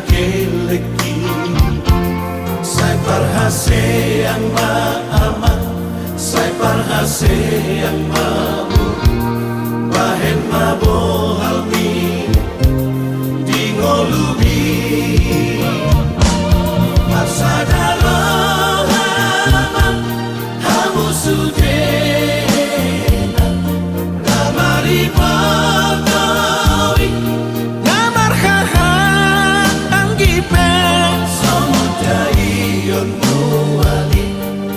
keleki sai parhase yang maaman sai parhase yang mabu bahen mabohalmi di ngolubi pasada hamu sudena namari pagawi namar haha anggipe somudai yon muali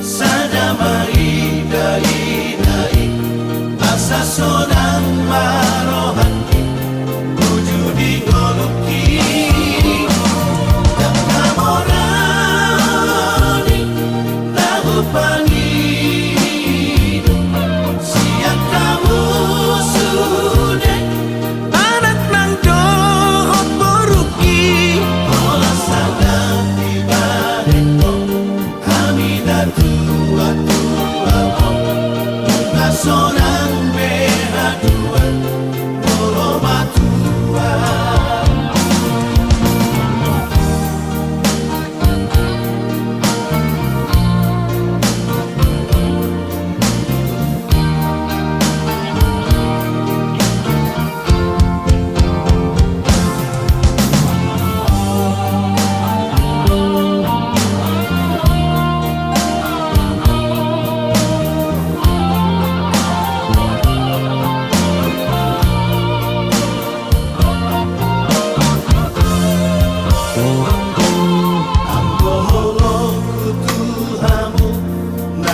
sadamai dai dai asa sonang marohani wujudi ngoluki dan namorani lagu pangidu siang kamu sudah anak nang dohot boruki olah sangat tiba-tiba kami dan tua-tua bunga sonang behaduan boromatua.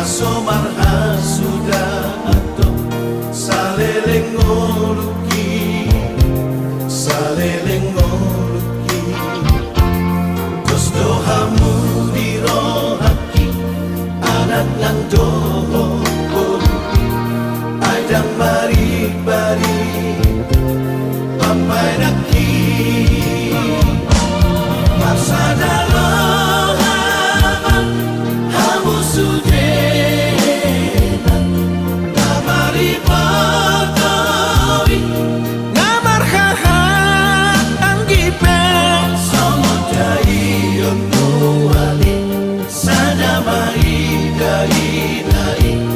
Somarha sudah atau saleleng ngoluki terus dohamu dirohaki anak nang doho ngoluki adang bari papai naki pasada lohaman hamu sudah sadamai dai dai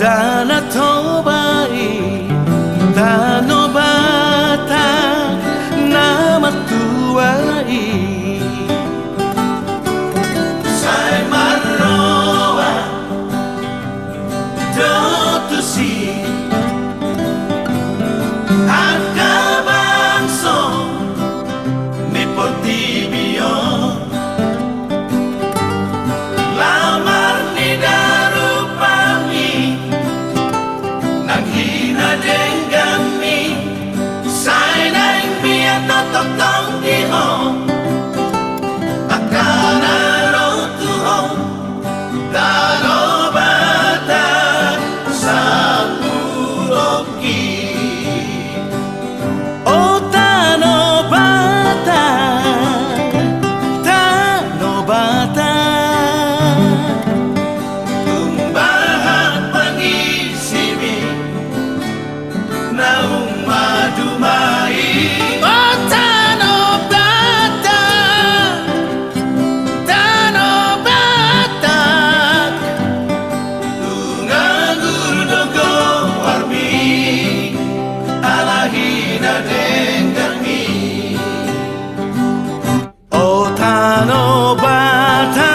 Dana tobai Dano bata Nama tuai Sai marroa Dotusi Akabanso Nipotibio Lamar ni darupami Nang hina denggami Sai naing biya tototong diho Akana rotuho Dano bata Samuroki Oh Dano bata Dano bata Tumbahan pangisimi Naung madumai Oh Dano bata Dano bata Tungangur dogo warmi Alahina dengangi Oh Dano bata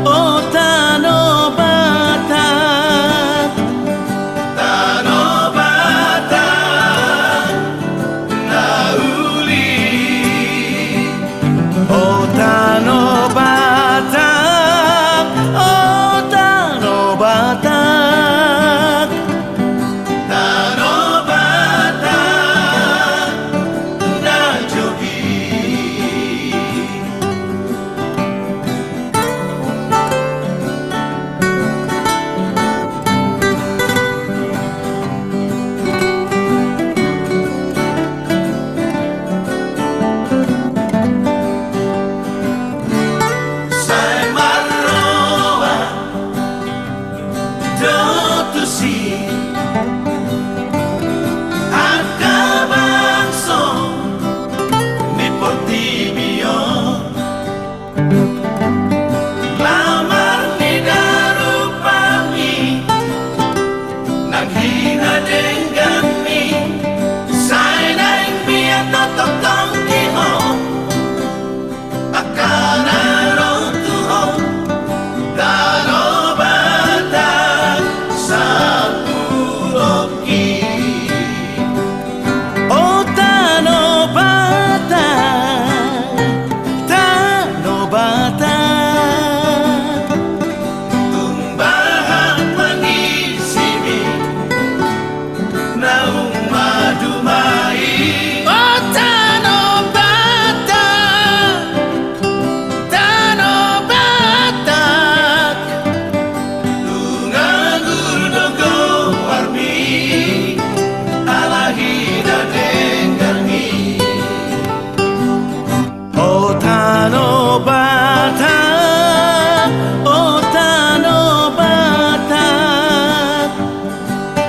Oh Dano bata Dano bata Nauli Oh Dano bata Oh Dano bata Dano bata Najogi Sai marroa Dotusi Akabanso Nipotibio Lamar ni darupami Nang hina denggami Sai naing biya tototong diho Akana rotuho Dano bata Samuroki Oh Dano bata Dano bata Tumbahan pangisimi Naung madumai Oh Dano bata Dano bata Tungangur dogo warmi Alahina dengangi Oh Dano bata Oh Dano bata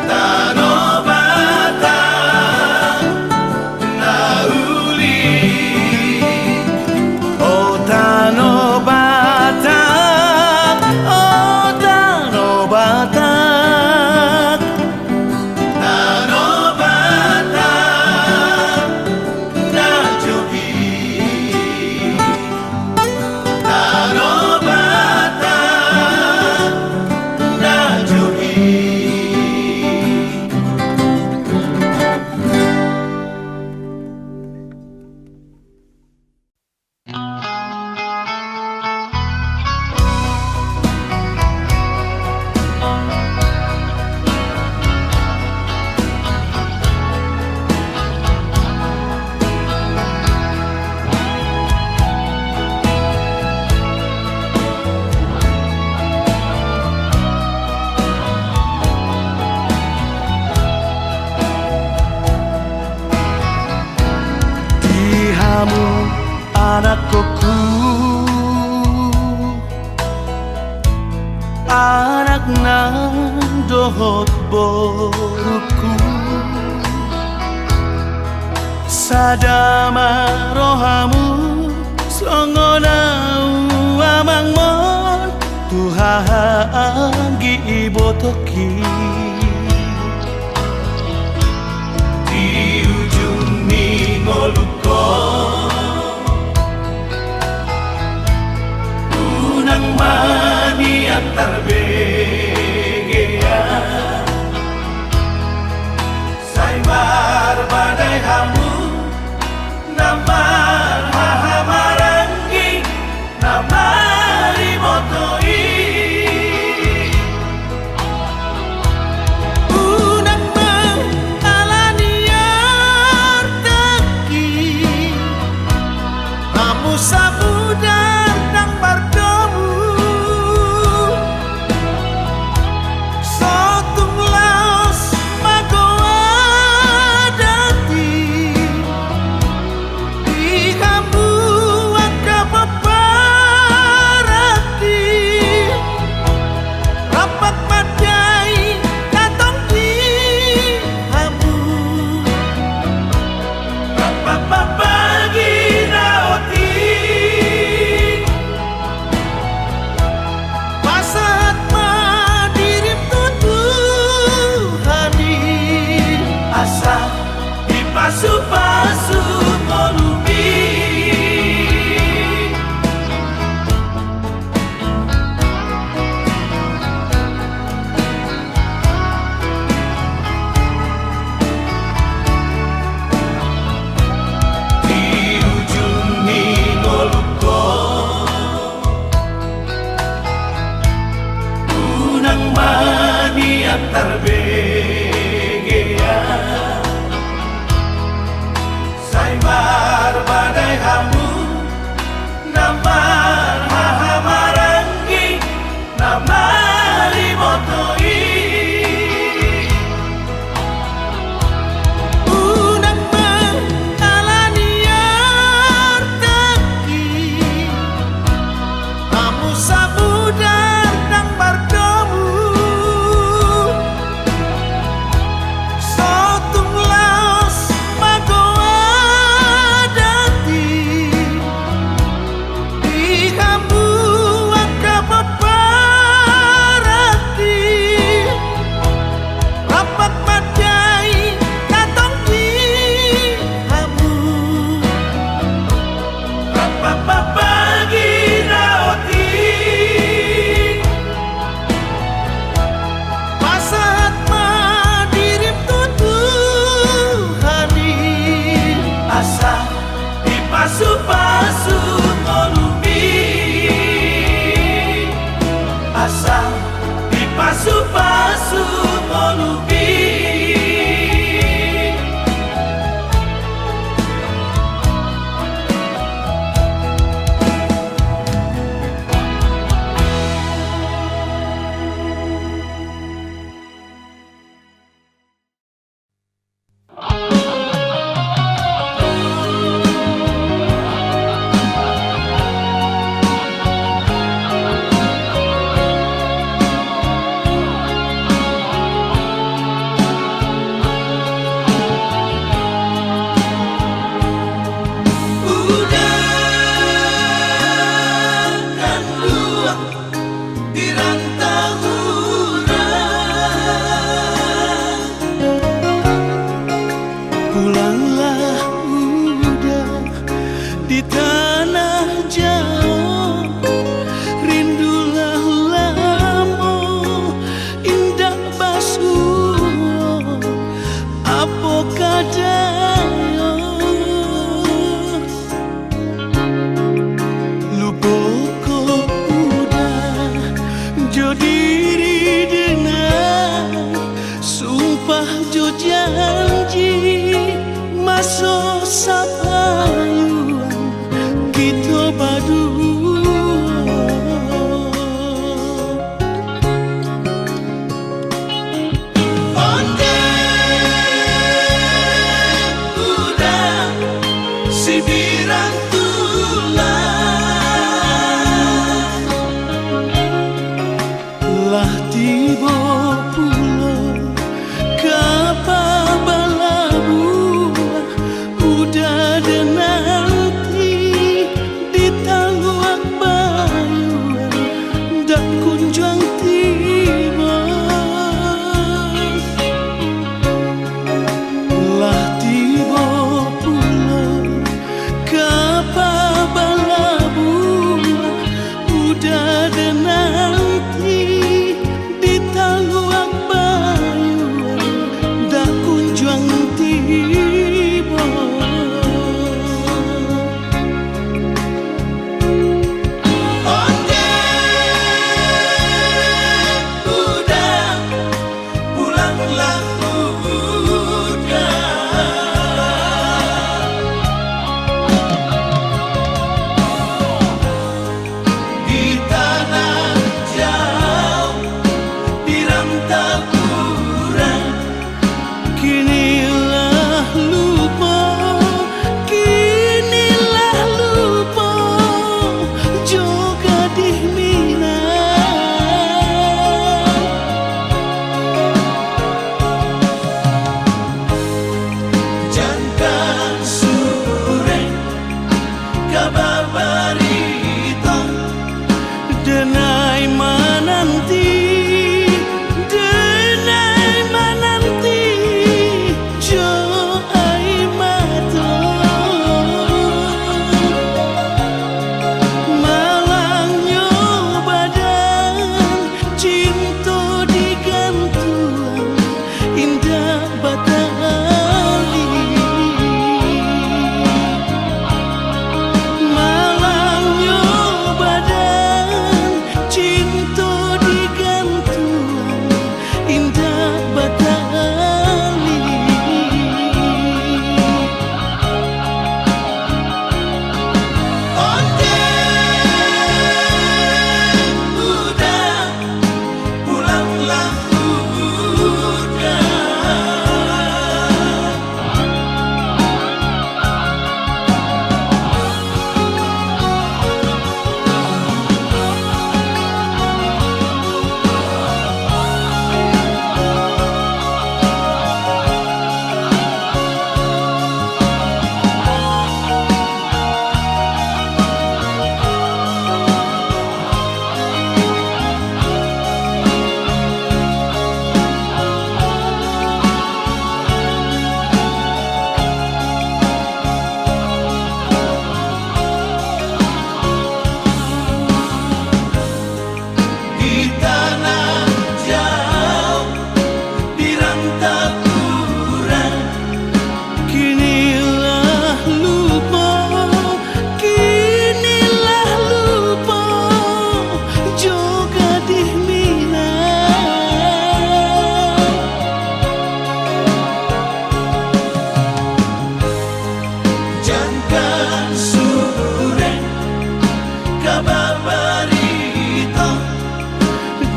Dano bata Nauli Oh Dano bata Oh Dano bata Dano bata Najogi Dano bata Najogi Dihamu anakku Anak nang dohot boruku Sadama rohamu Songona uamang mon Tuhan gi ibo potoki di ujung Ningoluko unang mani antar begea saimar badai hamu namar hahamarangi namari motoi Samudar nang berdomu Sotung laos magoa dati Di kamu angka paparati Rapat madai datang di kamu Rapat pagi naoti pasu-pasu molubi di ujung Ningoluko unang mani antar begea saimar badai hamu namar hahamarangi namari motoi unang mengalani artaki kamu samudar nang berdomu sotung laos magoa pasu-pasu molubi asa di pasu-pasu molubi lah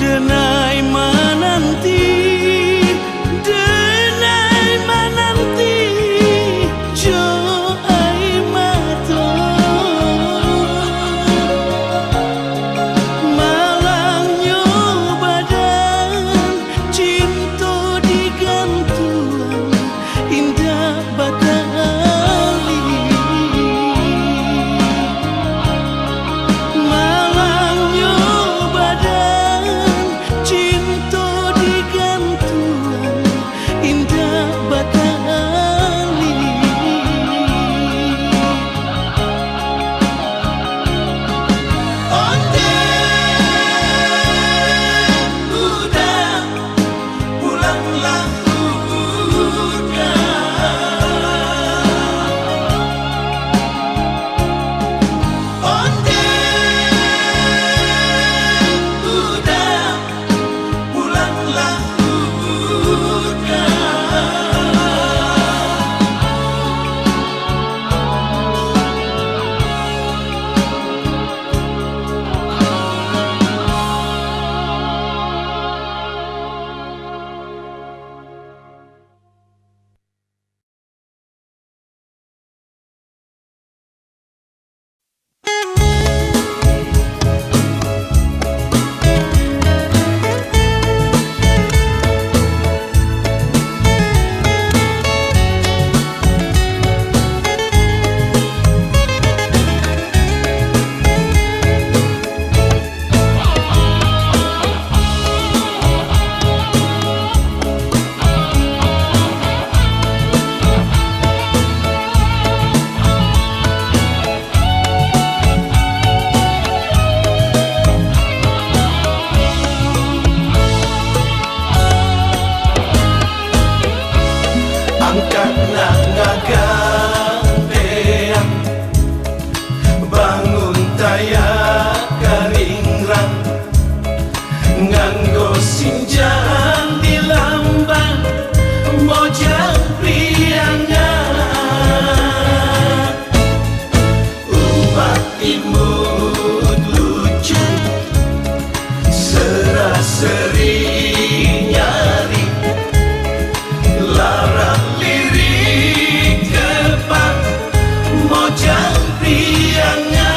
denai menanti, denai menanti, jo ai mato malangnya badan cinta digantuan indah bakali malangnya badan cinta digantuan indah bakali onde udah pulanglah udah onde udah pulanglah udah angkatlah ngagandean bangun tayak karingrang nganggo sinjang di lambang mojang priangan umat imut lucu seraseri nyari larang lirik kepak mojang priangan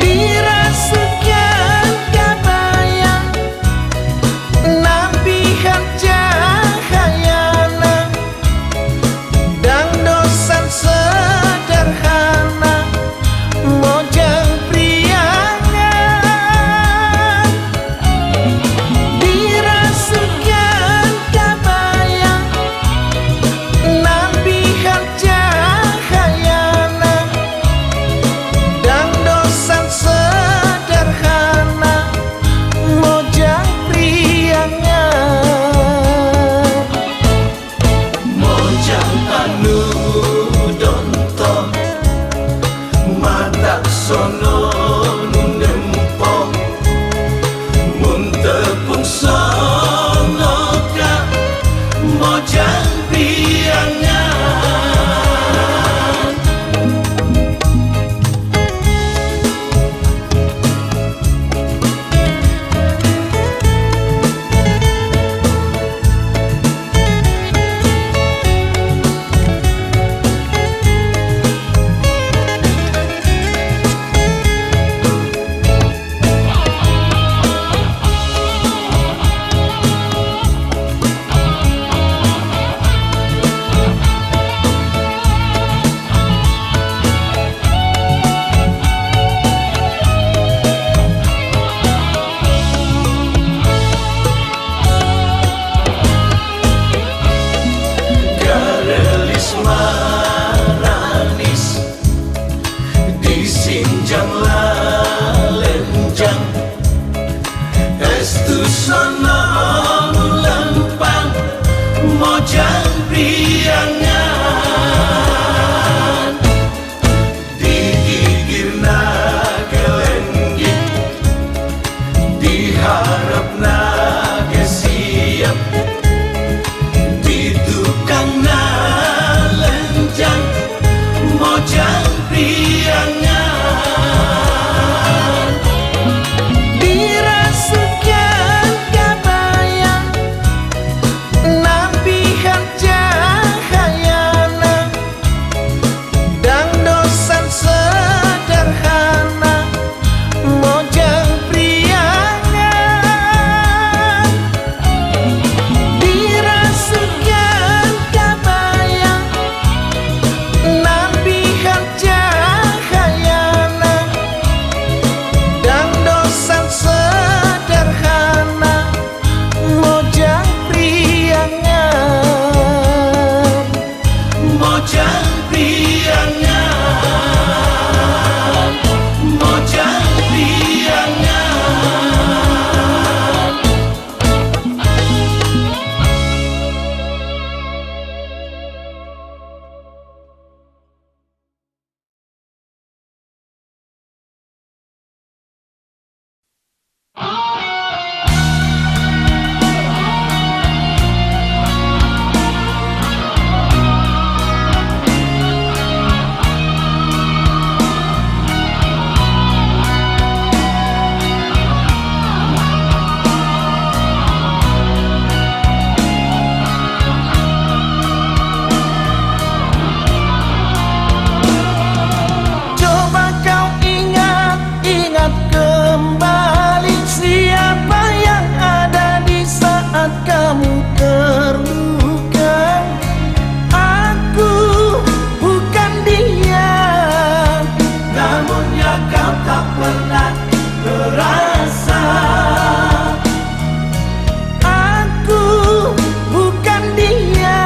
dirasukan kabayang nampihan cahayana dan dosan sederhana mojang priangan terasa. Aku bukan dia,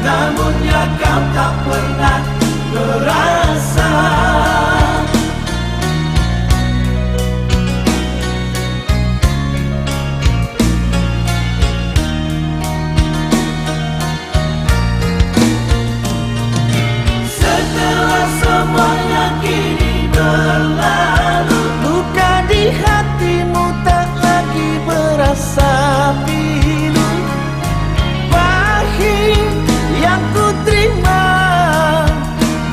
Namunnya kau tak pernah terasa. Setelah semuanya kini berlalu, luka di hatimu tak lagi berasa pilu. Pahit yang ku terima,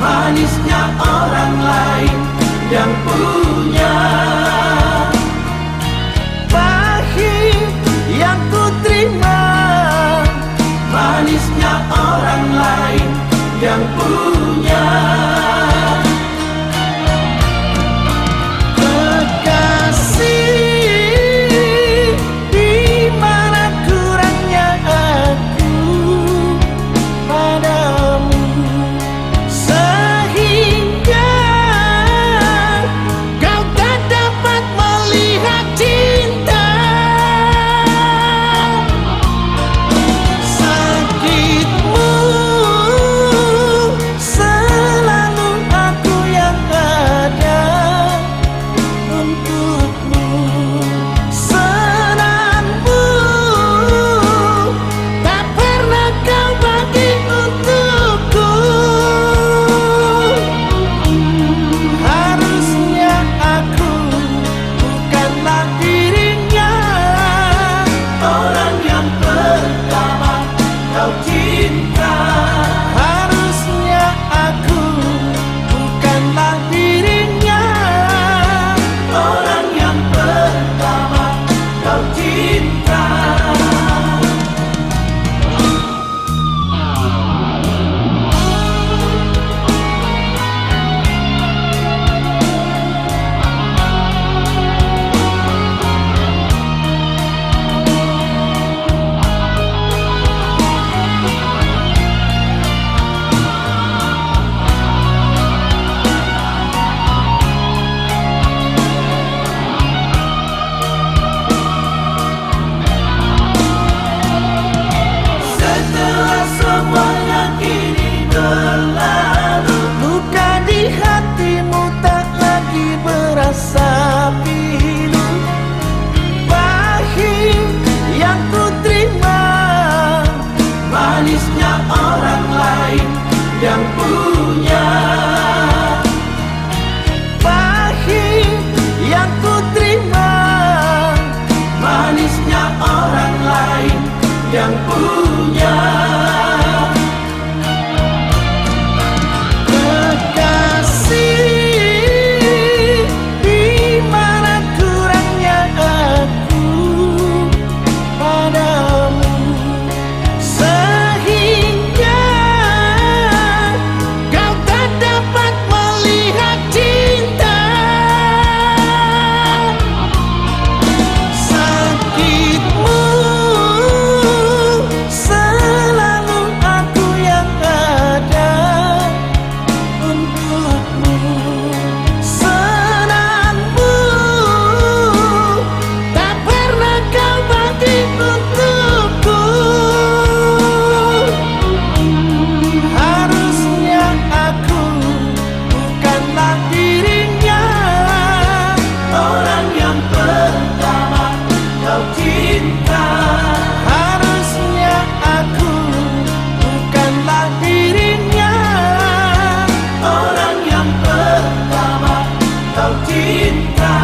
manisnya orang lain yang punya. pahit yang ku terima, Manisnya orang lain yang punya. kekasih, di mana kurangnya aku padamu, sehingga kau tak dapat melihat cinta. Sakitmu selalu aku yang ada untukmu. Senangmu tak pernah kau bagi untukku. Harusnya aku bukanlah dirinya, Orang yang pertama kau cinta. harusnya aku bukanlah dirinya. Orang yang pertama kau cinta. Setelah semuanya kini berlalu, Luka di hatimu tak lagi berasa pilu. Pahit yang ku terima, manisnya orang lain yang punya. pahit yang ku terima, Manisnya orang lain yang punya. kekasih, di mana kurangnya aku padamu, sehingga kau tak dapat melihat cinta. Sakitmu selalu aku yang ada untukmu. Senangmu tak pernah kau bagi untukku. Harusnya aku bukanlah dirinya, Orang yang pertama kau cinta. harusnya aku bukanlah dirinya. Orang yang pertama kau cinta.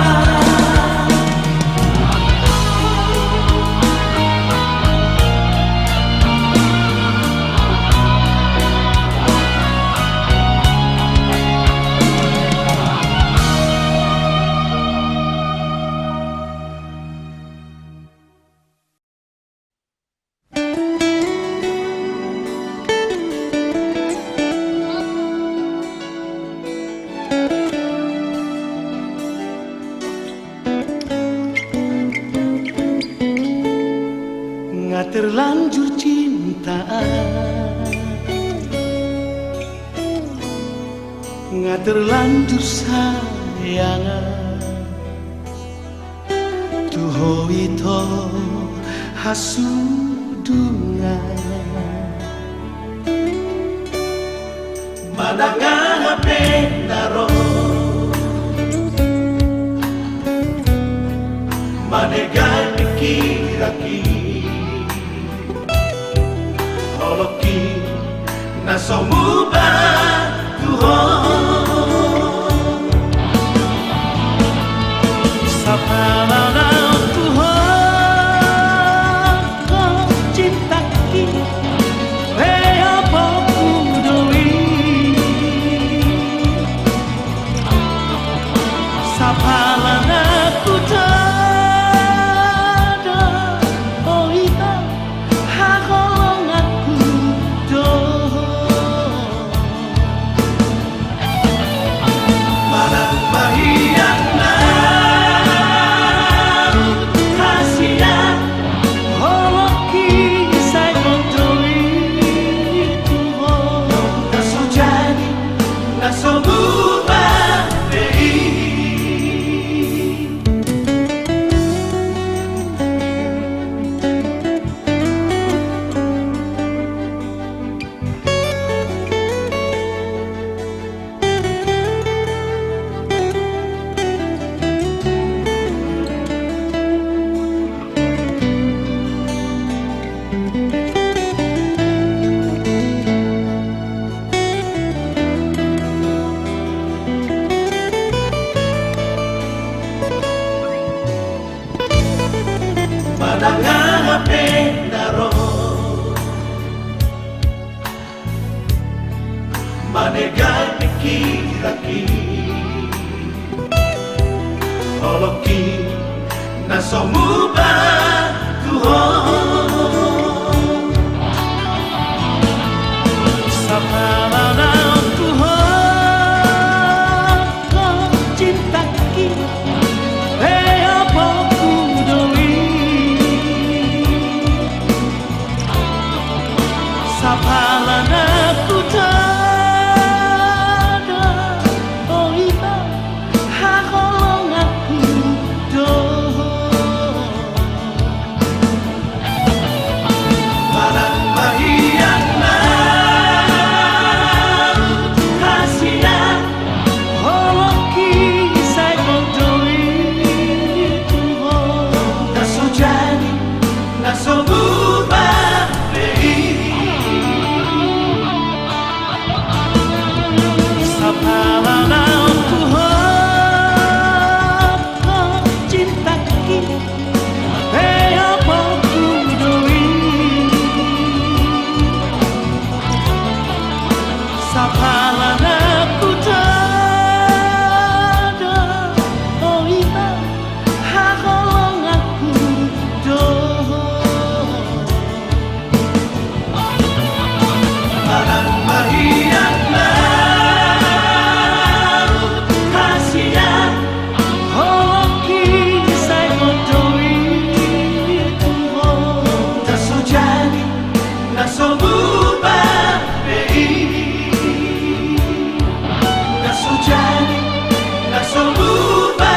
Terlanjur cinta, nggak terlanjur sayang. bito hasudungan Madanga pendaro Manegan pikiraki Oloki nasomuba Tuhan sa pananaw Tuhan kau cintaki Kaya pagkudui sa pananaw tada oh ita hakolong aku do Manang mahiyang na Kasihan holoki sa kontoi Tuhan Nasojani nasomuba Madanga pendaro Manegan pikiraki Oloki nasomuba Tuhan sa pananaw Tuhan kau cintaki Kaya pagkudui sa pananaw tada oh ita hakolong aku do Manang mahiyang na Kasihan holoki sa kontoi Tuhan Nasojani nasomuba sa pananaw Tuhan kau cintaki Kaya pagkudui sa pananaw tada oh ita hakolong aku do Manang mahiyang na Kasihan holoki sa kontoi Tuhan Nasojani nasomuba Nasojani nasomuba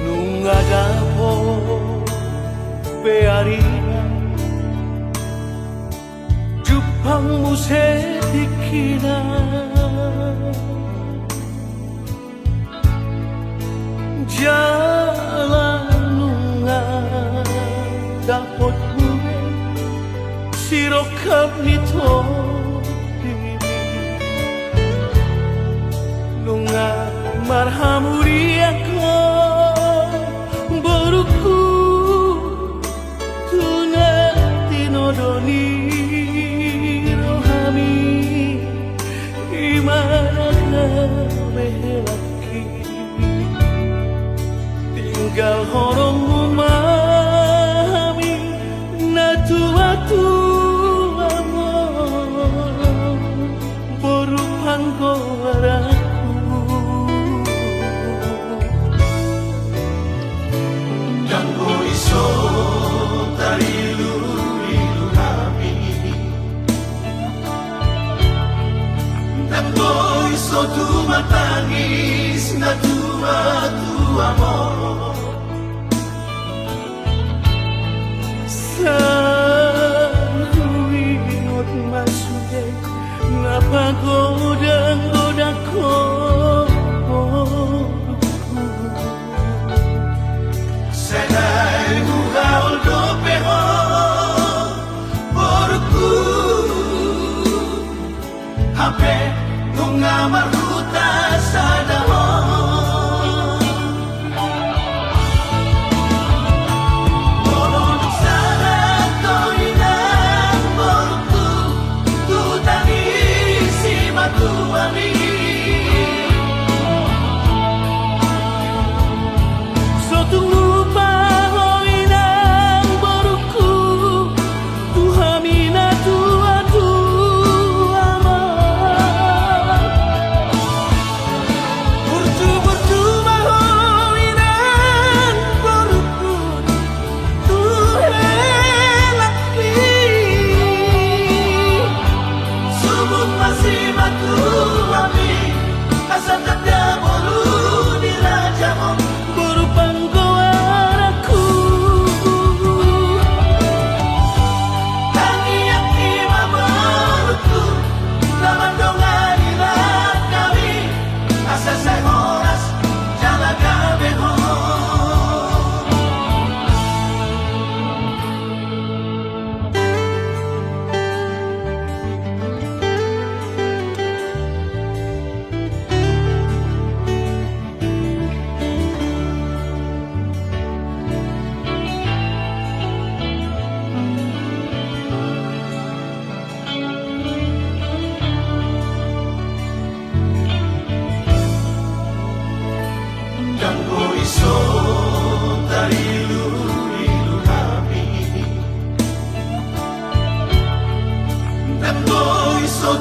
Nung agapo pearina Jupang musetikina Jalan nunga dapot gue sirokap nito Nunga marhamuri ako Boruku tuna tinodoni rohami Imanaka arahku. Ganggu iso tarilu ilu kami, ganggu iso tu matangis na tua amor. Saruingot masude napagoda-goda ko. Sedai bugaul do peho porku, hape nunga maruta sadaho.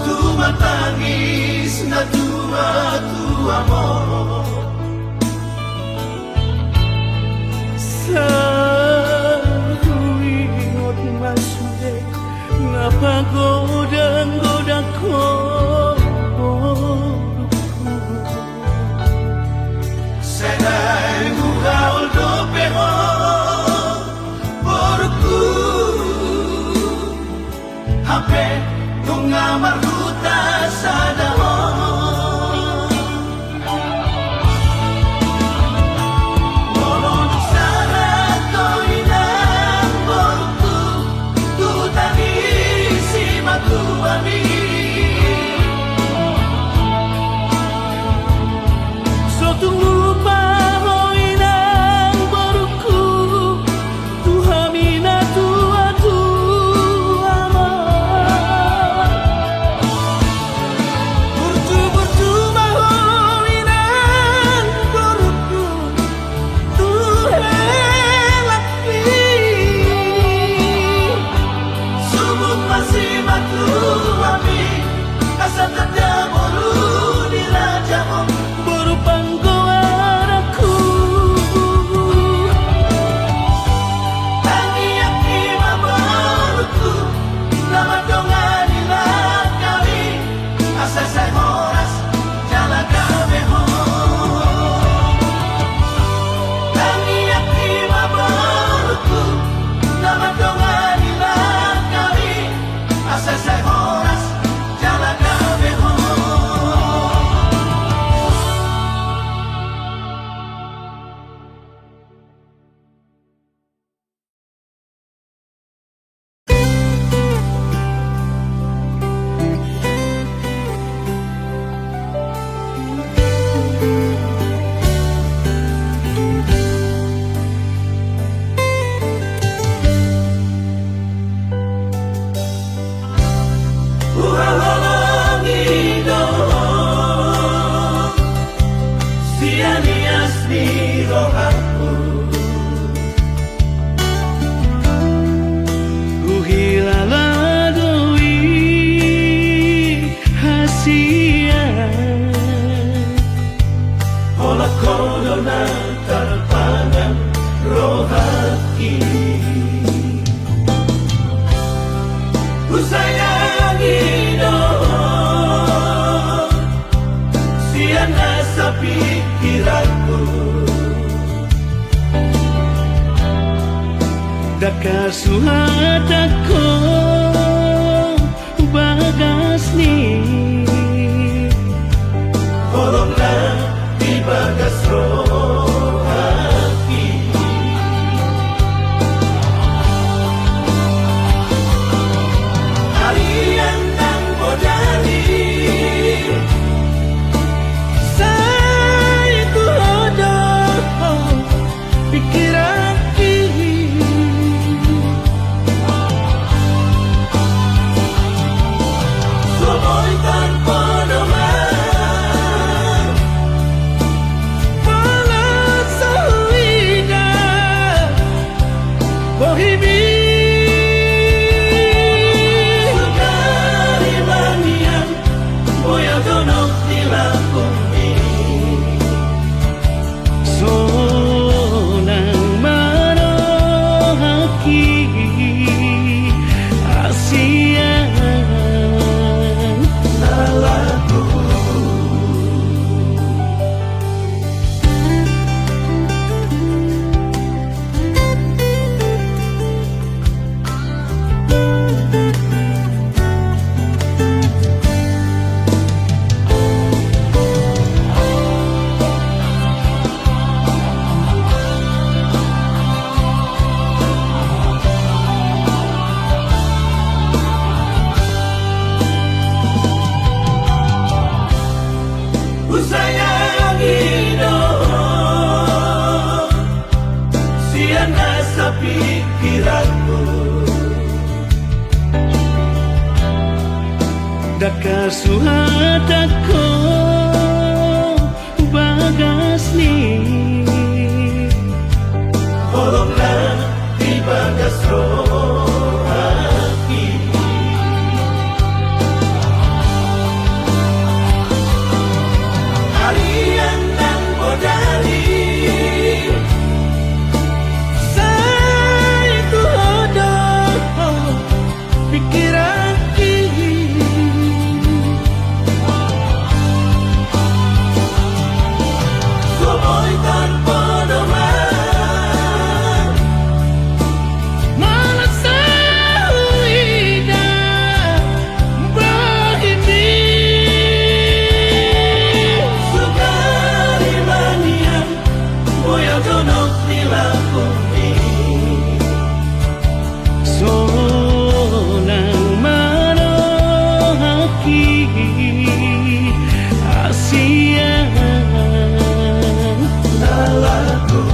Tu matangis na tua amor. Saruingot masude napagoda-goda ko. Sedai bugaul do peho porku, hape nunga maruta sadaho. Molon sana to inang porku, tu tangisi matu ami. So tulupa ho inang baruku, tu hamina tua amor. Bercuma ho inang baruku, tu helaki. Sumuk masih matu ami, asa tanda bolu di rajamu. Berupangko arahku. Tangi aki mabaruku, nama dongan ilah kami, asa saya horas jalan kabeho. Tangi aki mabaruku, nama dongan ilah kami, asa saya horas jalan kabeho. sia Ola kodona terpangan rohati Ku sayangi dong Siana pikiranku Daka suhatako bagas ni Holonglah di bagas rohati Kalian dan bodali Saya tu hodoh pikiran Somoy tanpa doman Malah sahida Bohimi Sekali manian Boya donok di lakumi Sonang manohaki Asian Salahku Ku sayangi dong Siana pikiranku Daka suhatako bagas ni Holonglah di bagas rohati Kalian dan bodali Saya tu hodoh pikiran Somoy tanpa doman Malah sahida Bohimi Sekali manian Boya donok di lakumi Sonang manohaki Asian Salahku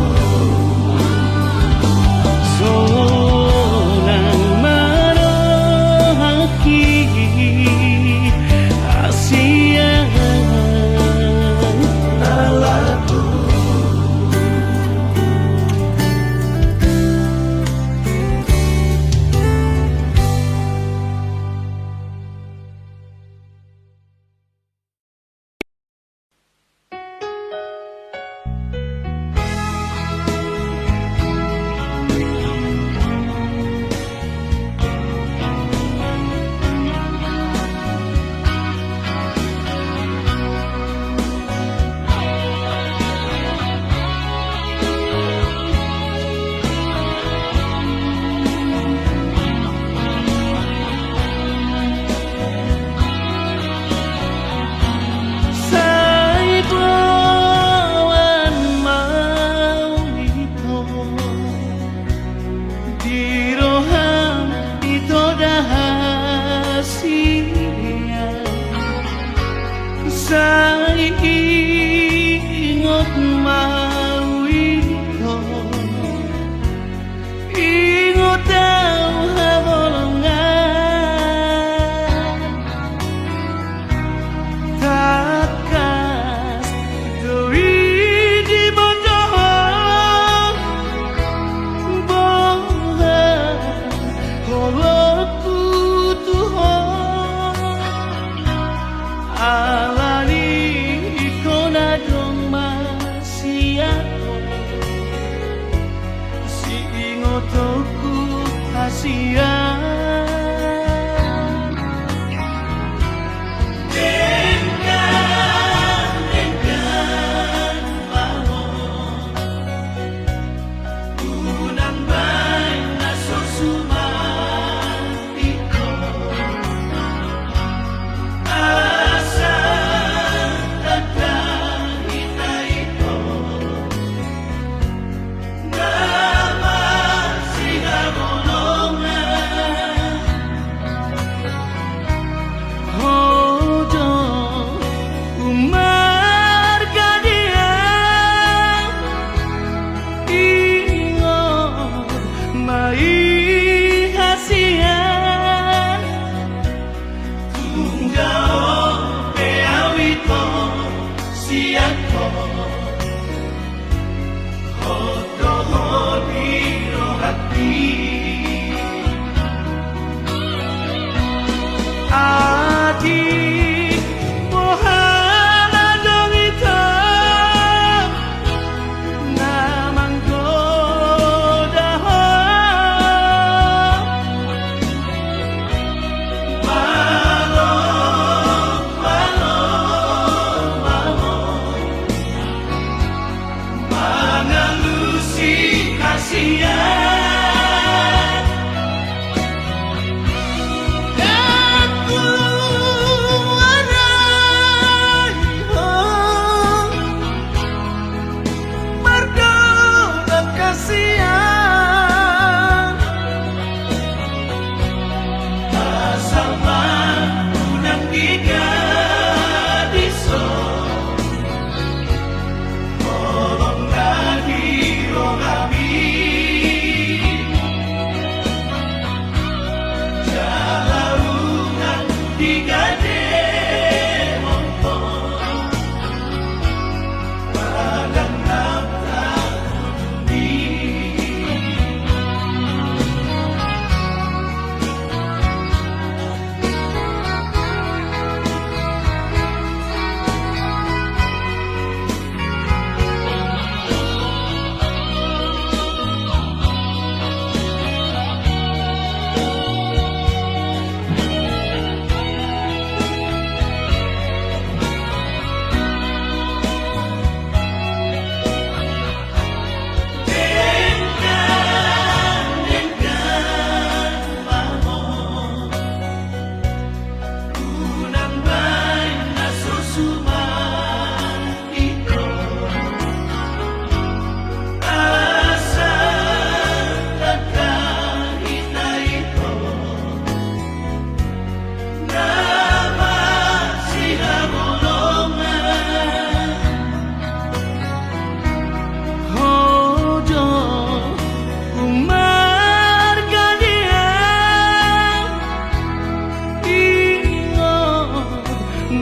Sonang manohaki Asian Salahku Saya tuan mau itu Di roham itu dahasia Saya ingat mau itu Ingat tahu habolongan Takas doi di bodoh Bohong Kalau ku tuh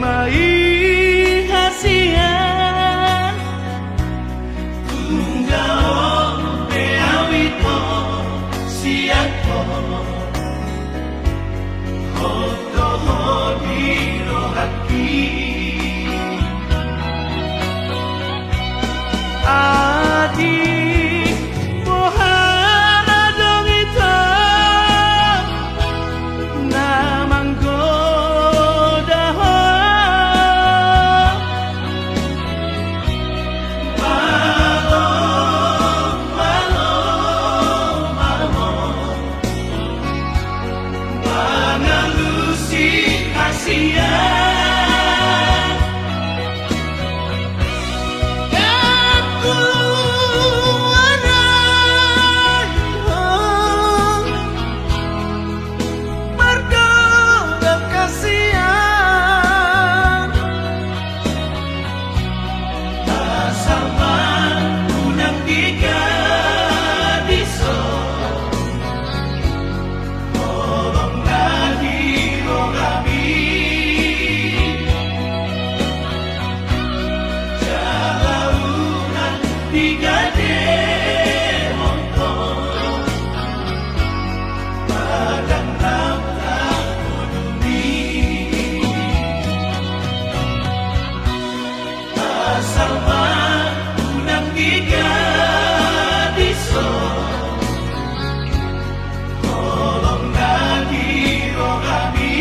mai hasian Tunggao pe awito siako Hoto hodiro haki adik mohara dong itu namang goda ho Malo, malo, malo Mangalusi kasihan aku arai berdoa kasihan Asaman unang tiga diso Tolong nadiro kami Jalaunan tiga demonton Padang nafta kudumi Asaman unang tiga diso Tolong nadiro kami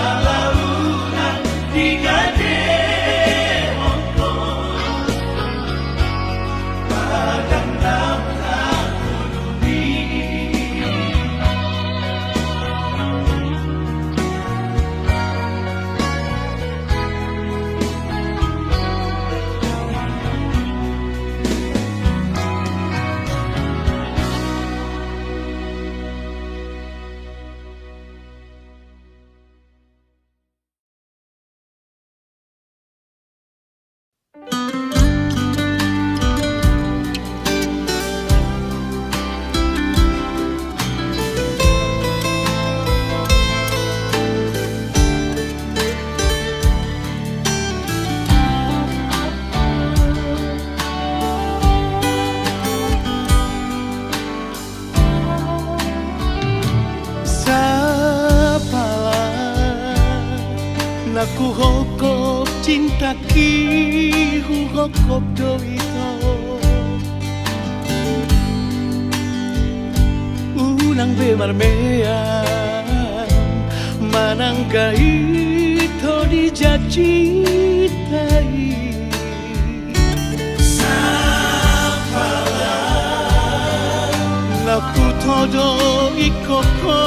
Jalaunan tiga demonton Padang nafta kudumi Naku hokop cinta ki hokop do ito Ulang bemarmean manangga ito di jacitai Naku todo ikoko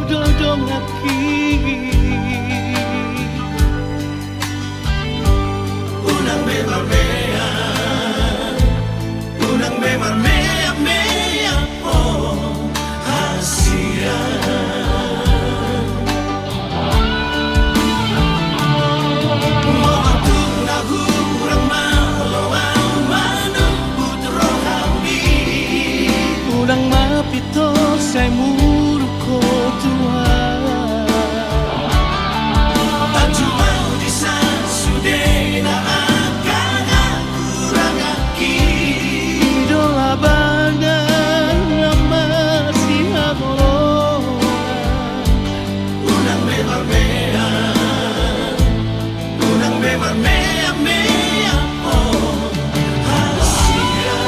dodong aki Unang bemarmea Unang bemarmea mea oh hasia Moatuk na hurang mahalawan Manubut rohami Ulang mapito say muro ko Tuhan Anjumau di sansude na akan kurang aki Idola bangan lama si Hagoloan Unang bemarmea Unang bemarmea mea oh hasia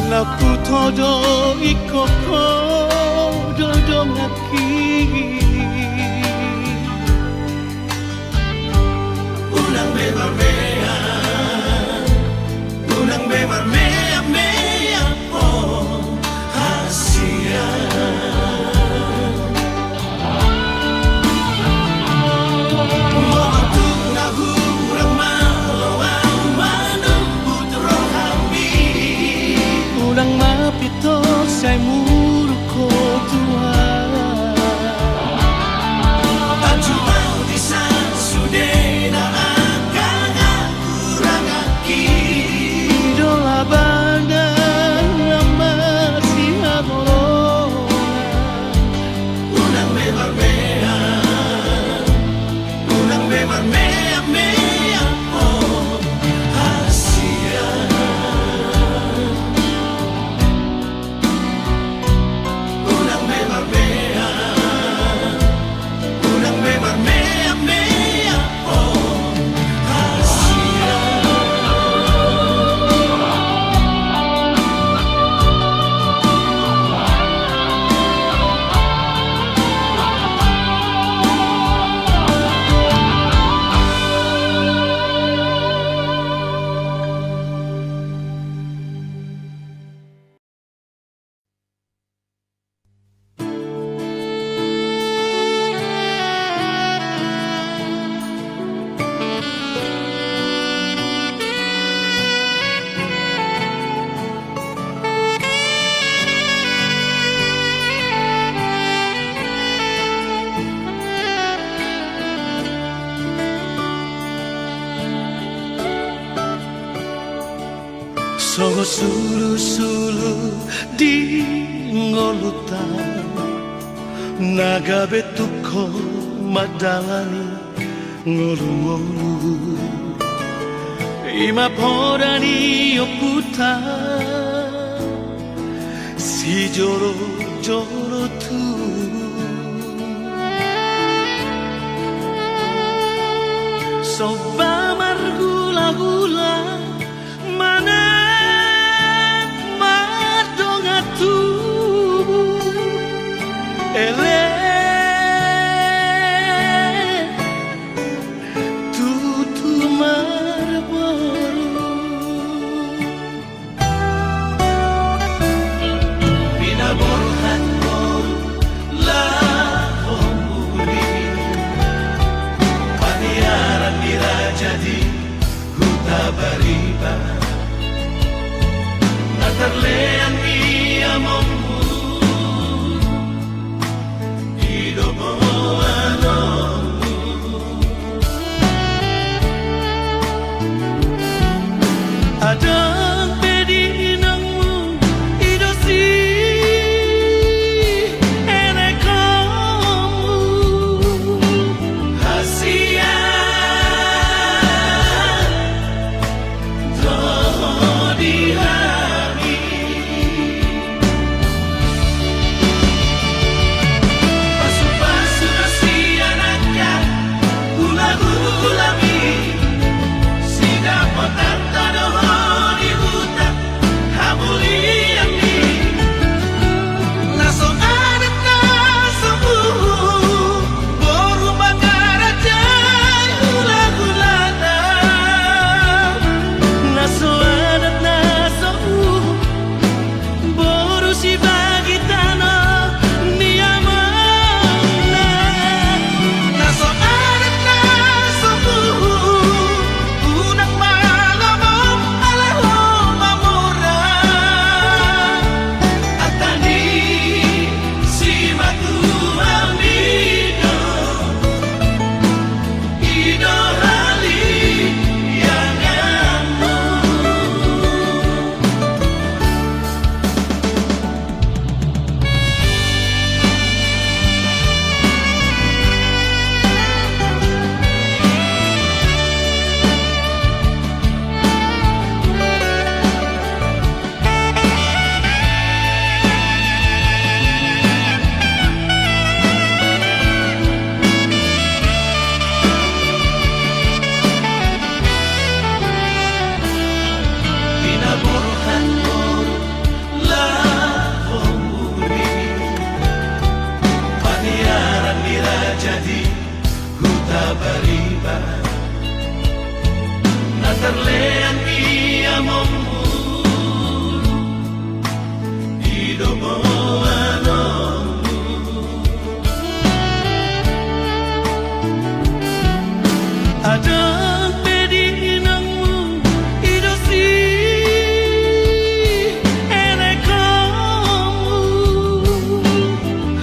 Naku todo ikoko dodong aki Unang bemarmea Unang bemarmea mea sulu-sulu di ngolutan naga betuko madalani ngolu-ngolu ima podani oputa si joro-joro tu soba margula-gula mana madongatu ele tutu marboru Binaborhan ko lahomuli Paniaran nila jadi huta bariba Natarlean iya momu Idomo anomu Adang pedinangmu idosi enekomu Hasia Dodihani Pasu-pasu nasi anaknya Hula-hulami Sida potan tadoho di hutan Hamuliani Naso adat naso Boru mangaraja Hula-hulana naso adat naso boru si bagi tanah niamana Naso adat naso Unang malamom Aleho mamura Atani si matu amido Ido hali yang amo Binaborhan ko lahomuli Paniaran nila jadi huta bariba Natarlean iya momu Idomo anomu Adang pedinangmu idosi enekomu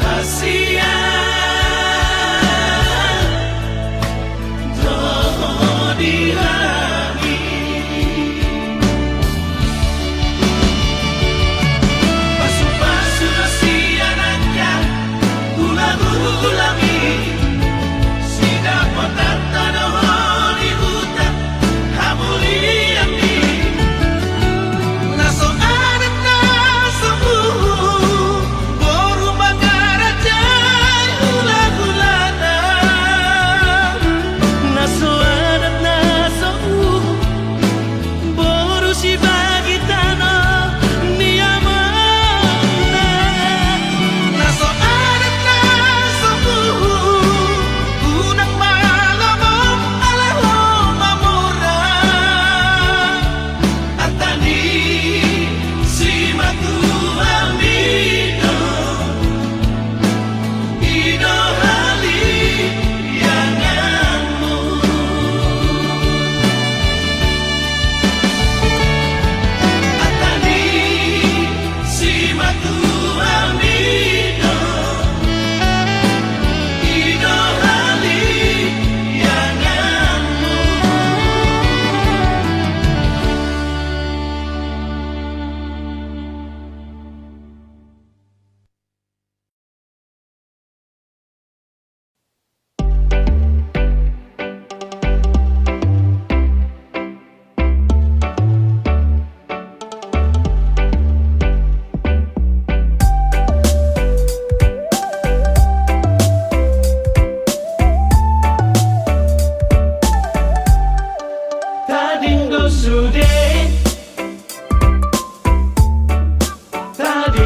Hasia Dodihani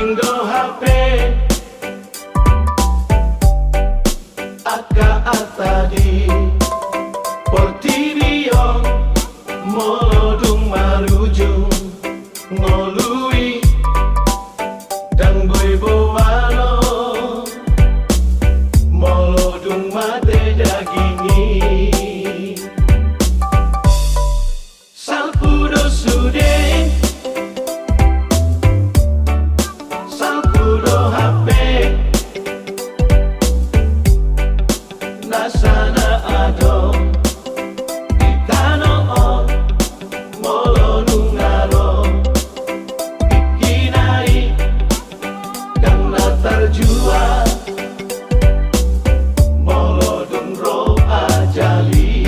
Tadindo HP Aka atadi Portirio Molodung marujung Ngolui Dan boy bowano Molodung mate dagingi Salpudo sude Salpudo HP Nasana ado Itano on Molodung aro Ikinai Dan latar jua Molodung ro ajali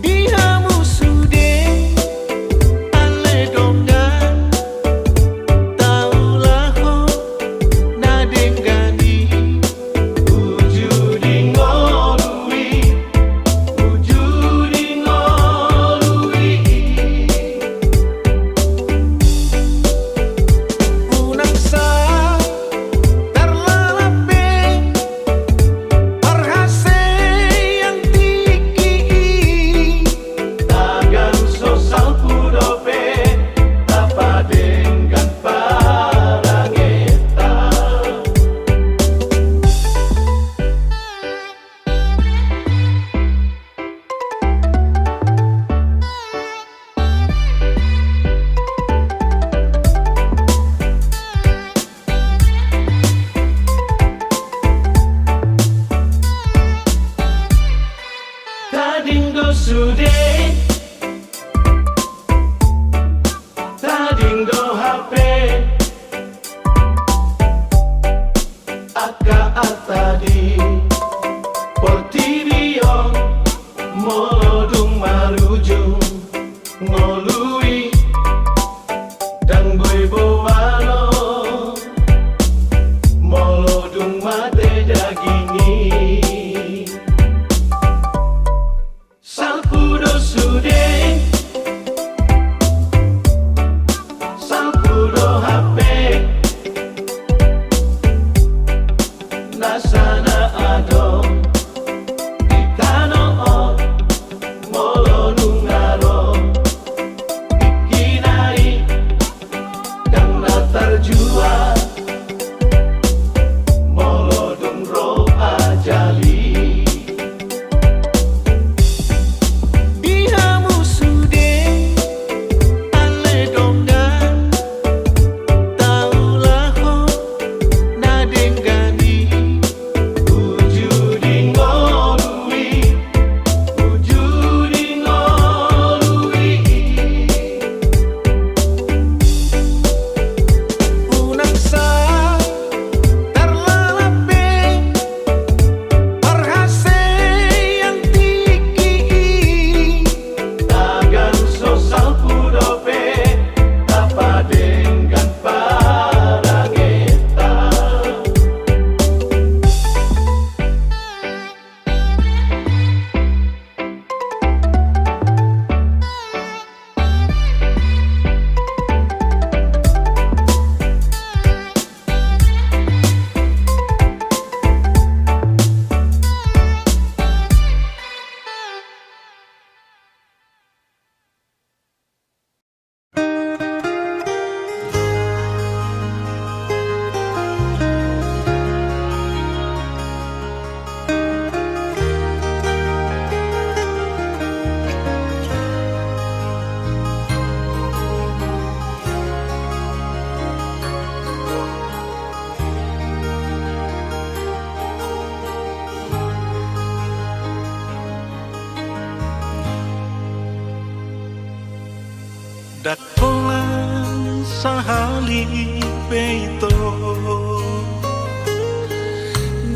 Dihamu sude ale dongdan taulah ho nadengani Ujudi ngolui Ujudi ngolui unangsa terlalape perhase yang tinggi Tagan sosal pudope Apa dengan parangeta Tadindo sude Tadindo HP Aka atadi Portirio Molodung marujung Ngolui Dan boy bowano Molodung mate dagingi Salpudo sude Salpudo HP Nasana ado Itano on Molodung aro Ikinai Dan latar jua Molodung ro ajali Dihamu sude ale dongdan taulah ho nadengani Ujudi ngolui Ujudi ngolui unangsa terlalape perhase yang tinggi Tagan sosal pudope Apa dengan parangeta Dakolan sahali peito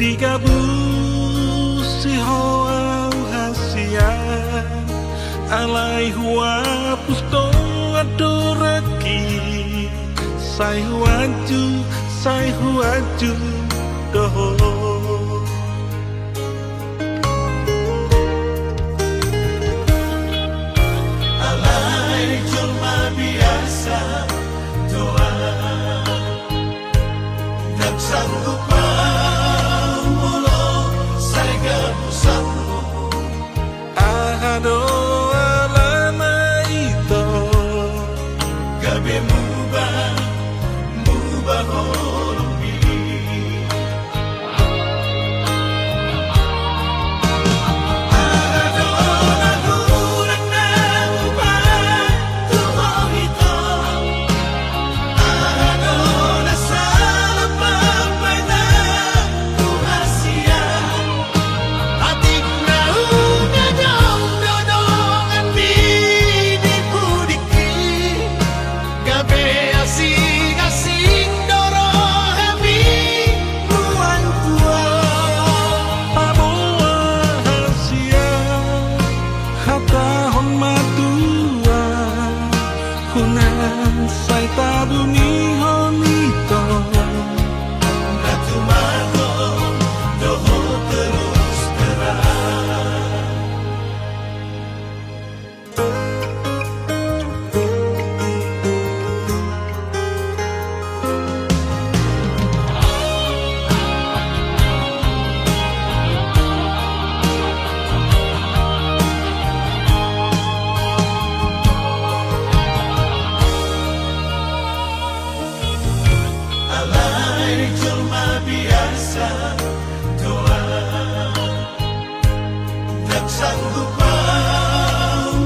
Digabus si hoa hasia Alai hua pusto adoraki Sai huaju doho Alai cuma biasa mubah holombi. Adona kurang na mubah tuho ito. Adona sana pampay na kuhasya. Atik na ugadong dodongan binipudiki. Gabi asing-asing dorohami buwan tua. Pabuah hasia hatahon matua hunan say tabumi honito. Natumago doho terus terang. Alay jelma biasa doa tak sanggup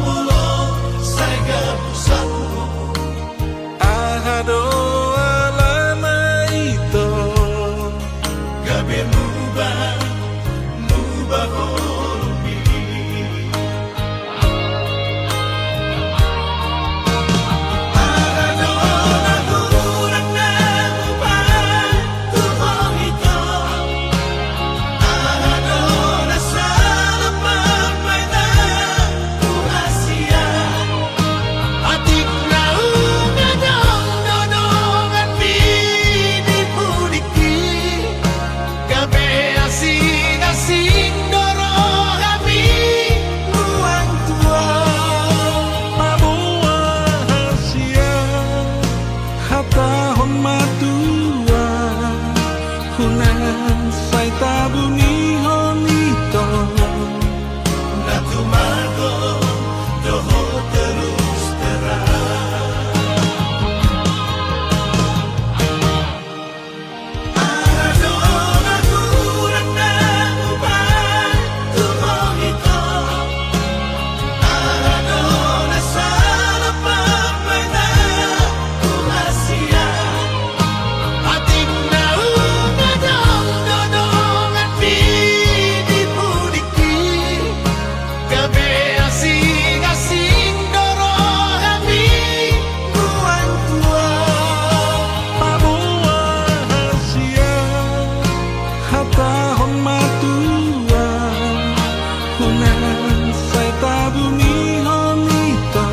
mulo saya pusatmu. Ahado alama ito Gabe mubah holombi. Adona kurang na mubah tuho ito. Adona sana pampay na kuhasya. Atik na ugadong dodongan binipudiki. Gabi asing-asing dorohami buwan tua. pabuah hasia hatahon matua hunan say tabumi honito. Natumago doho terus terang. Adona kurang na mubah tuho ito. Adona sana pampay na kuhasya. Atik na ugadong dodongan binipudiki. Gabi asing-asing dorohami buwan tua. Pabuah hasia hatahon matua hunan say tabumi honito.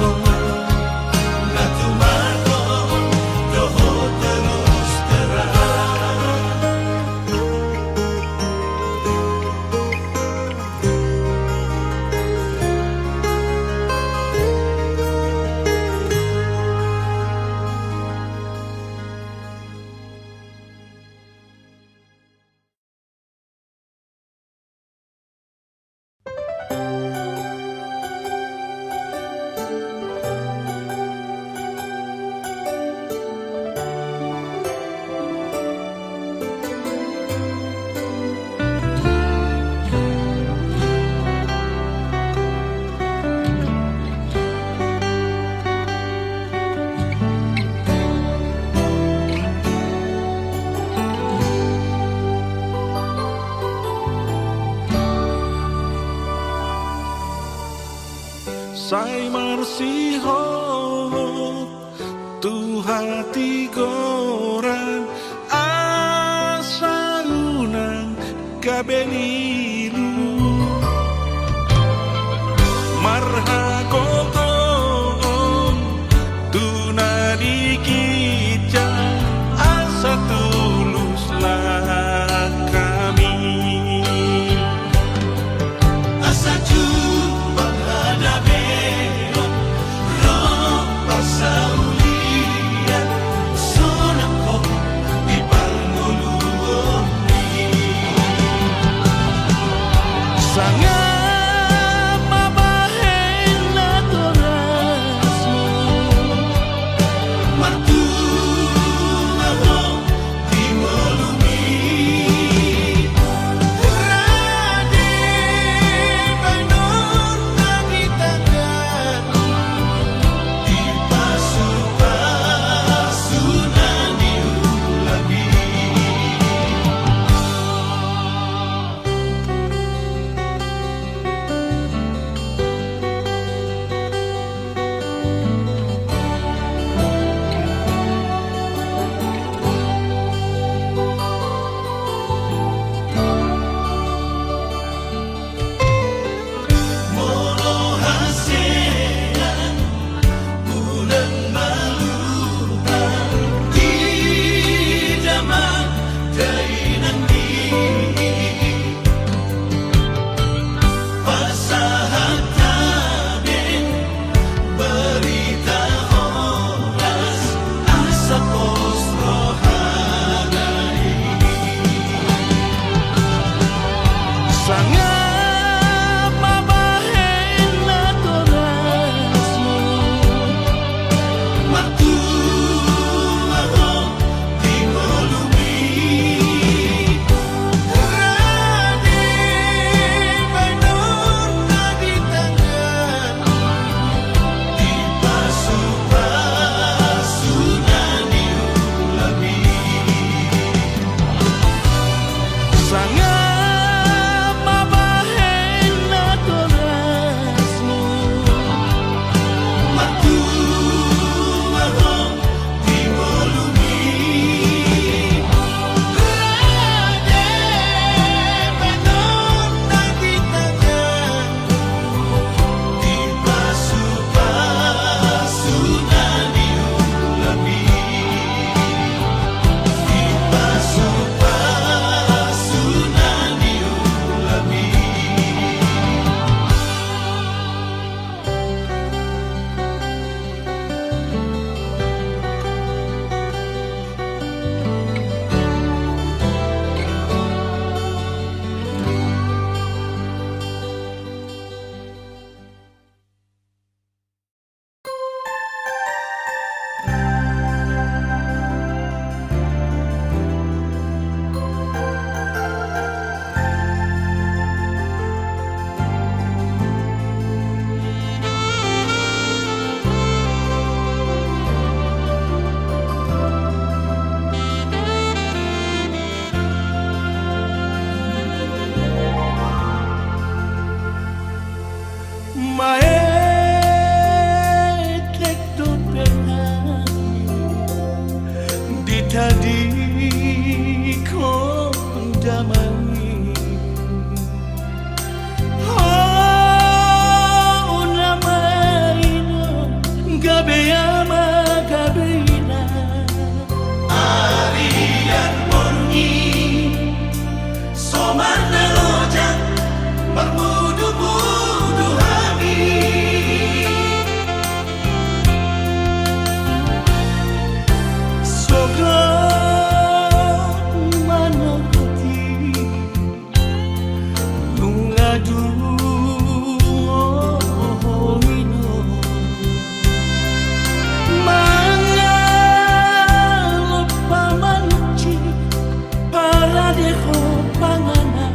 Natumago doho terus terang. Say marsiho tu hati goran asa unang kabenilu marhakoton tu nadikija asa tuluslah kami. Asa jumpa hadabeon roh pasaulian sonako di panguluon Sangat mabaheng tadi kondamai oh namaina gabeyama gabeina Arian Borni Somana Rojak Bermudu-mudu hami soga manokoti lungadu ino manga lupa manci para deho pangana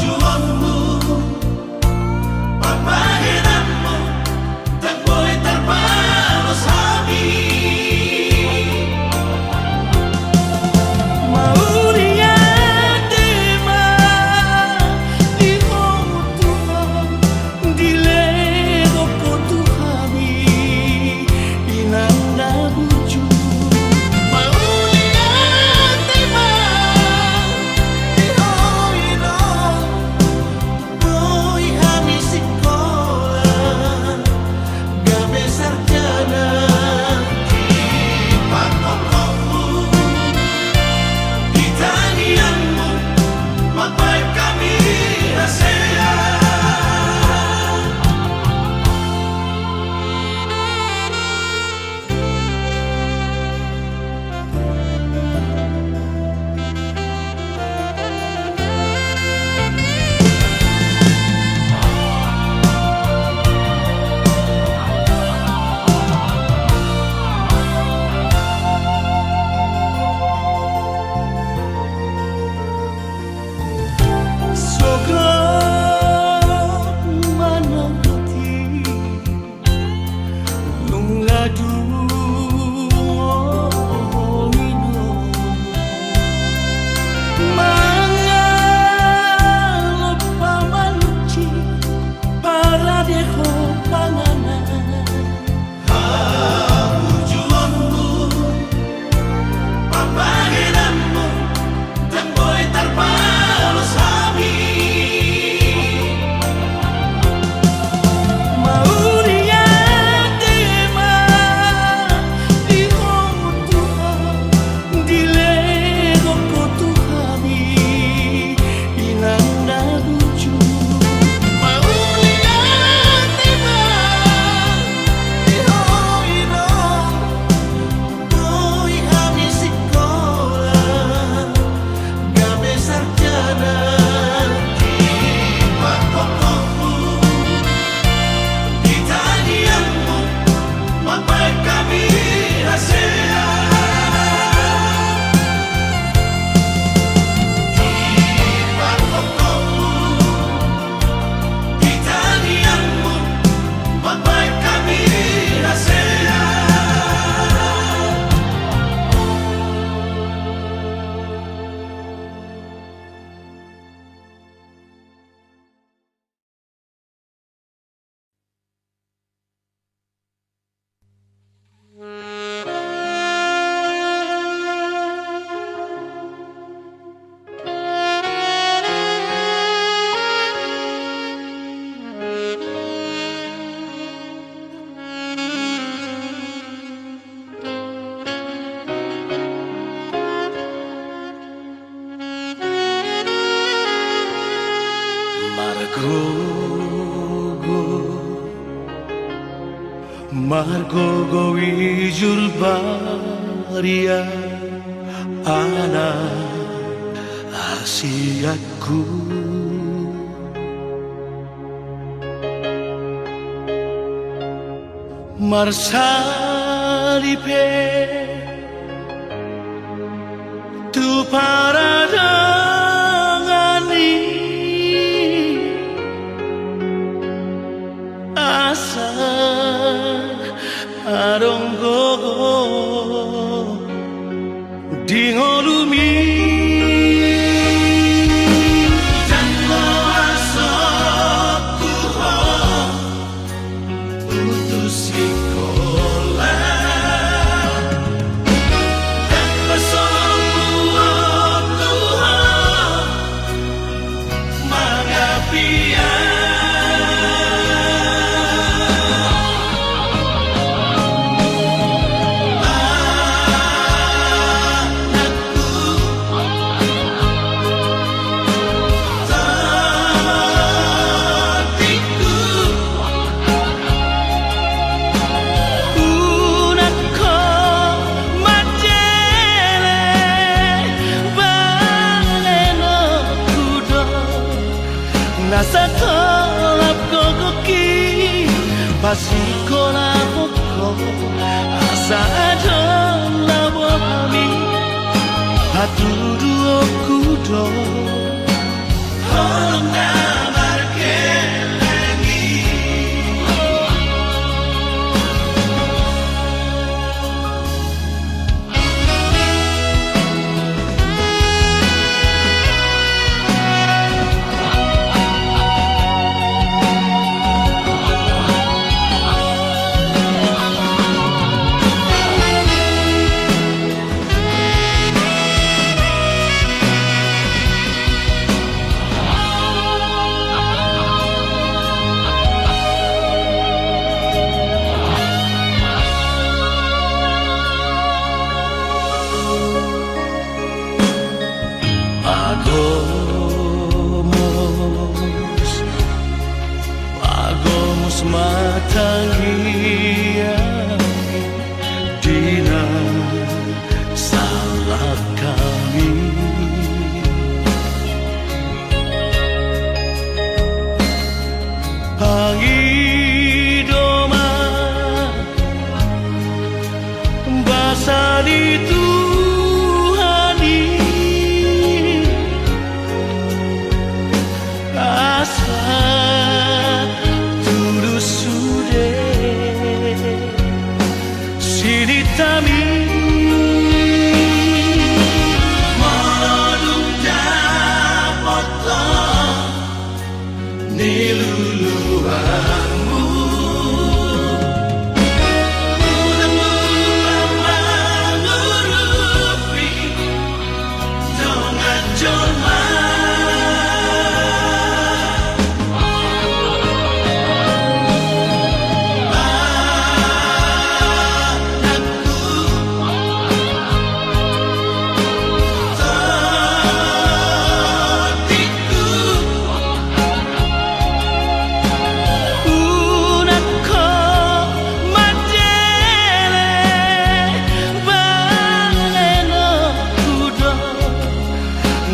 Juangmu Pagpahinanmu Dan boy terbalos hami mauria tema di Tuhan di lego Tuhan inanda buju mauria tema di hoino boy hami sekolah gabe sarjana Pagpokokmu Di tanianmu Magbaik kami rasaya soga manokoti lungadu ino manga lupa manci para deho pangana Juangmu Pagpahinanmu Dan boy terbalos hami mauria tema di Tuhan di lego Tuhan inanda buju mauria tema di hoino boy hami sekolah gabe sarjana Pagpokokmu Di tanianmu Magbaik kami rasaya Pagpokokmu Di tanianmu Magbaik kami rasaya Margogo wijul baria ana asiaku marsalipe tu paradangani asa aronggogo dingolumi Jango asokku ho Pasikonabuko asa adolawami Hatudu okudo Tolong kabarkan lagi. Agomos matangia Dina salah kami Pangidoma Basani Tuhani Asa Sinitami Molodung dapotong niluluanmu Udamu mengurupi dongan jolma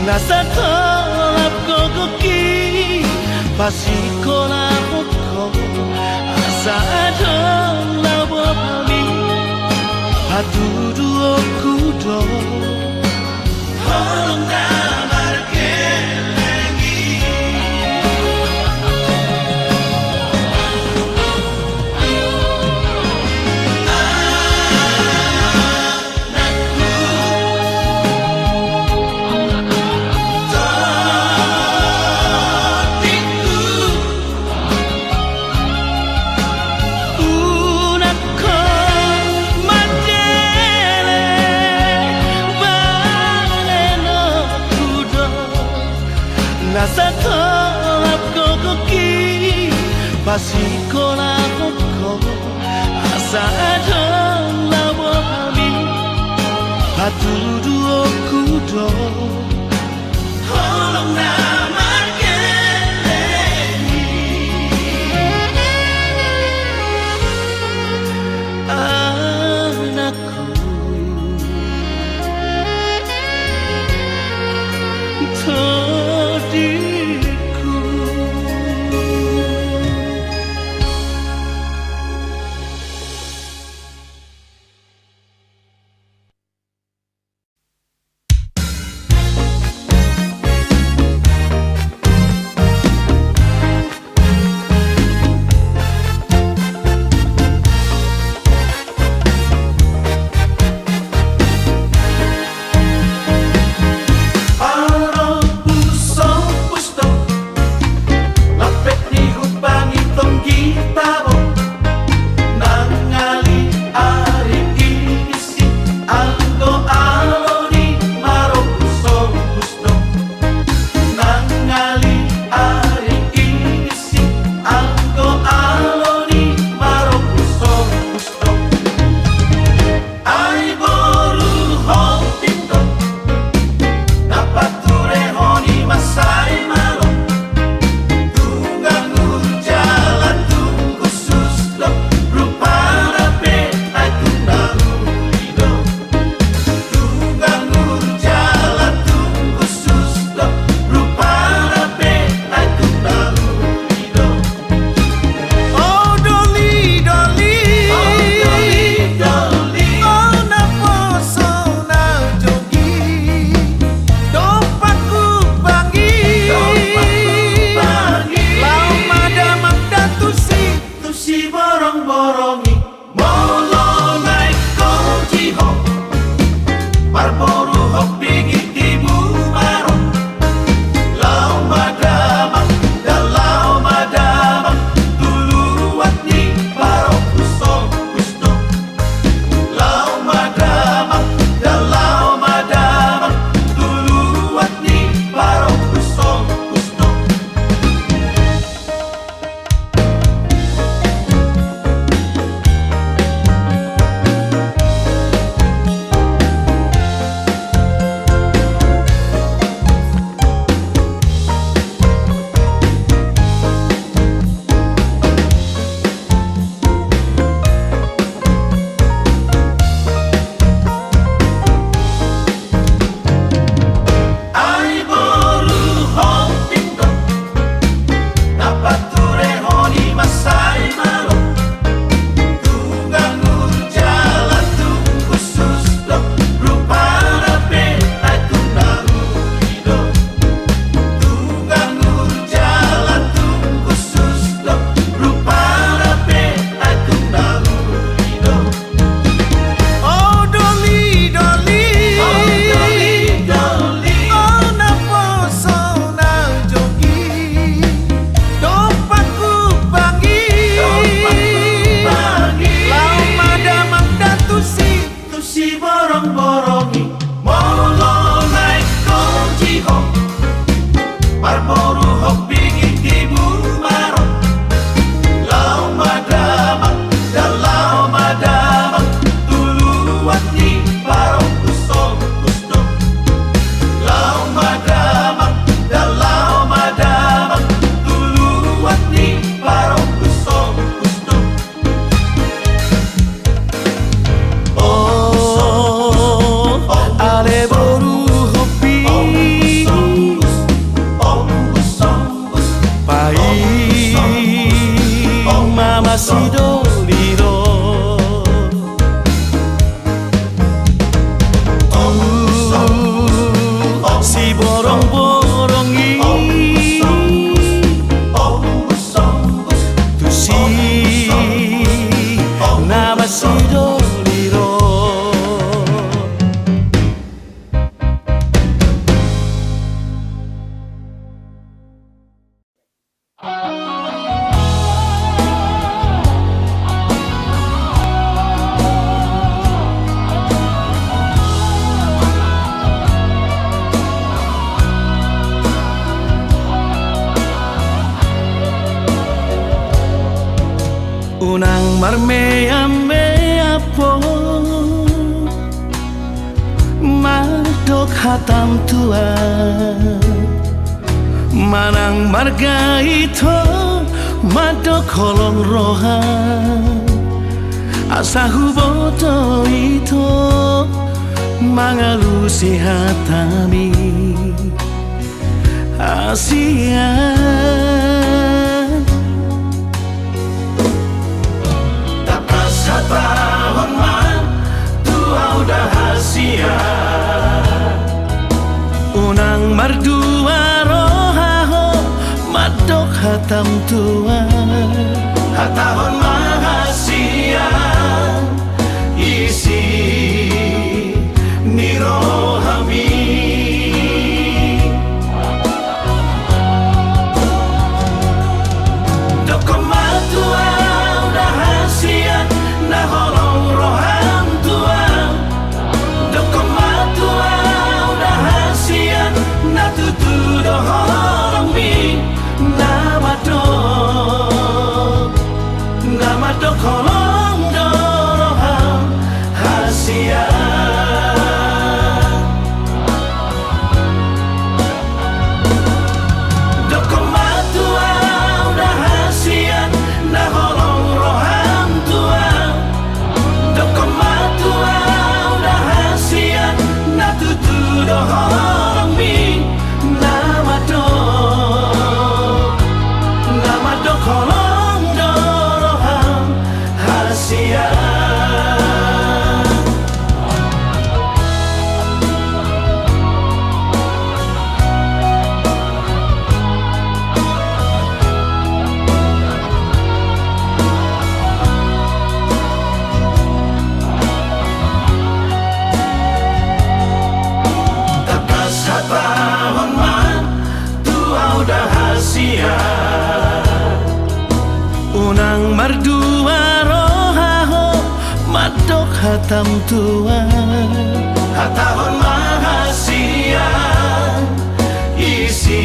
Nasa tolap kokoki Pasikonabuko asa adolawami Hatudu okudo Tolong kabarkan lagi. Nasa tolap kokoki Pasikonabuko asa adolawami Hatudu okudo Tolong namarkan lagi. Anakku Todiku marmea mea po madok hatam tua manang marga ito madok kolong roha asa huboto ito mangalusi hatami asian tapas hatahon man tua udah hasia unang mardua rohaho madok hatam tua hatahon mahasia isi nirohami dokomatua udah hasia na holong roham tua dokomatua udah hasia na tutu doholong mi nama dok holong doroham hasia dokomatua udah hasia na holong roham tua dokomatua udah hasia na tutu doholong mi nama dok holong doroham hasia takas hatahon man tua udah hasia unang mardua rohaho madok hatam tua hatahon mahasia isi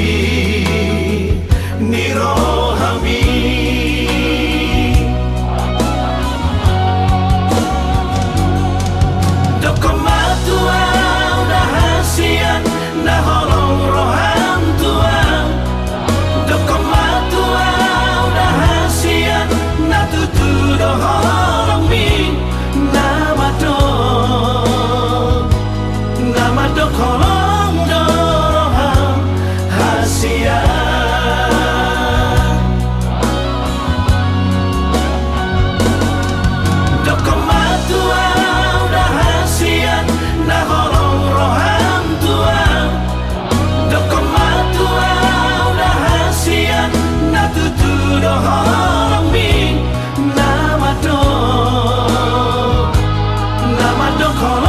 nirohami dokomatua udah hasia na holong roham tua dokomatua udah hasia na tutu doholong mi nama dok holong doroham hasia dokomatua udah hasia na holong roham tua dokomatua udah hasia na tutu doholong mi nama dok holong